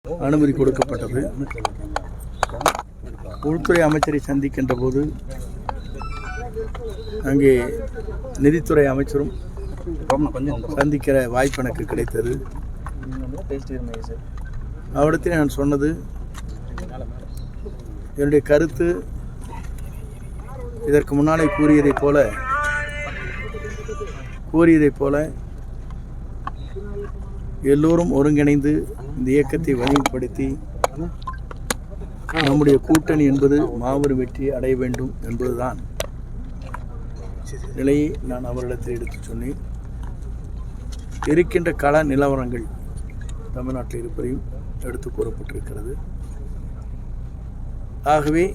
அனுமதி கொடுக்கப்பட்டது. உள்துறை அமைச்சரை சந்திக்கின்ற போது அங்கே நிதித்துறை அமைச்சரும் சந்திக்கிற வாய்ப்பு எனக்கு கிடைத்தது. அவரிடத்தில் நான் சொன்னது, என்னுடைய கருத்து இதற்கு முன்னாலே கூறியதைப் போல எல்லோரும் ஒருங்கிணைந்து இந்த இயக்கத்தை வலிமைப்படுத்தி நம்முடைய கூட்டணி என்பது மாபெரும் வெற்றி அடைய வேண்டும் என்பதுதான் நிலையை நான் அவரிடத்தில் எடுத்து சொன்னேன். இருக்கின்ற கள நிலவரங்கள் தமிழ்நாட்டில் இருப்பதையும் எடுத்து கூறப்பட்டிருக்கிறது. ஆகவே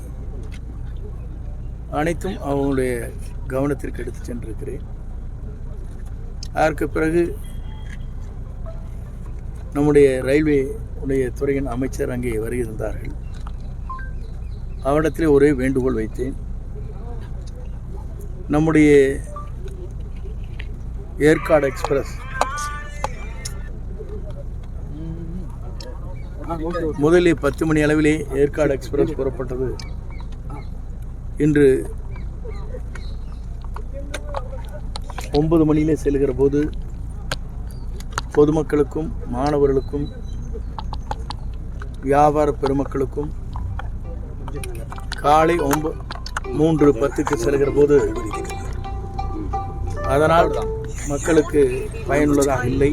அனைத்தும் அவங்களுடைய கவனத்திற்கு எடுத்து சென்றிருக்கிறேன். அதற்கு பிறகு நம்முடைய ரயில்வே உடைய துறையின் அமைச்சர் அங்கே வருகிறார்கள். அவரிடத்திலே ஒரே வேண்டுகோள் வைத்தேன். நம்முடைய ஏற்காடு எக்ஸ்பிரஸ் முதலில் 10 மணி அளவிலே ஏற்காடு எக்ஸ்பிரஸ் புறப்பட்டது. இன்று 9 மணியிலே செல்கிற போது பொதுமக்களுக்கும் மாணவர்களுக்கும் வியாபார பெருமக்களுக்கும் காலை 3:10 செல்கிற போது அதனால் மக்களுக்கு பயனுள்ளதாக இல்லை.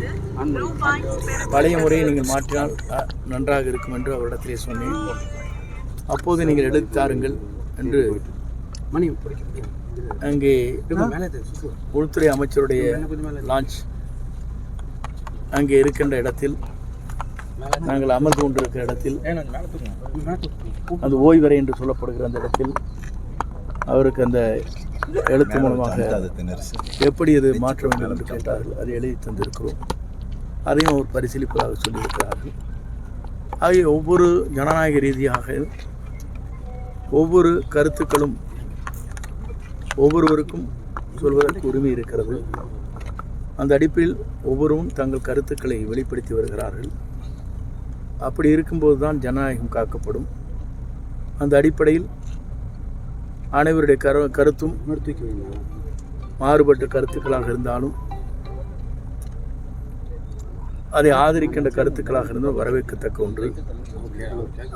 பழைய முறையை நீங்கள் மாற்றினால் நன்றாக இருக்கும் என்று அவரிடத்திலே சொன்னேன். அப்போது நீங்கள் எடுத்து தாருங்கள் என்று அங்கே உள்துறை அமைச்சருடைய லான்ச் அங்கே இருக்கின்ற இடத்தில், நாங்கள் அமர்ந்து கொண்டிருக்கிற இடத்தில், அந்த ஓய்வறை என்று சொல்லப்படுகிற அந்த இடத்தில் அவருக்கு அந்த எழுத்து மூலமாக எப்படி அது மாற்ற வேண்டும் என்று கேட்டார்கள். அதை எழுதி தந்திருக்கிறோம். அதையும் அவர் பரிசீலிப்பதாக சொல்லியிருக்கிறார்கள். ஆகிய ஒவ்வொரு ஜனநாயக ரீதியாக ஒவ்வொரு கருத்துக்களும் ஒவ்வொருவருக்கும் சொல்வதற்கு உரிமை இருக்கிறது. அந்த அடிப்படையில் ஒவ்வொருவரும் தங்கள் கருத்துக்களை வெளிப்படுத்தி வருகிறார்கள். அப்படி இருக்கும்போது தான் ஜனநாயகம் காக்கப்படும். அந்த அடிப்படையில் அனைவருடைய கருத்தும் மாறுபட்ட கருத்துக்களாக இருந்தாலும் அதை ஆதரிக்கின்ற கருத்துக்களாக இருந்தால் வரவேற்கத்தக்க ஒன்று.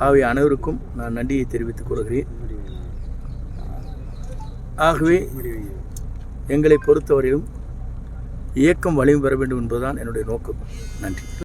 ஆகவே அனைவருக்கும் நான் நன்றியை தெரிவித்துக் கொள்கிறேன். ஆகவே எங்களை பொறுத்தவரையிலும் இயக்கம் வலிமை பெற வேண்டும் என்பதுதான் என்னுடைய நோக்கம். நன்றி.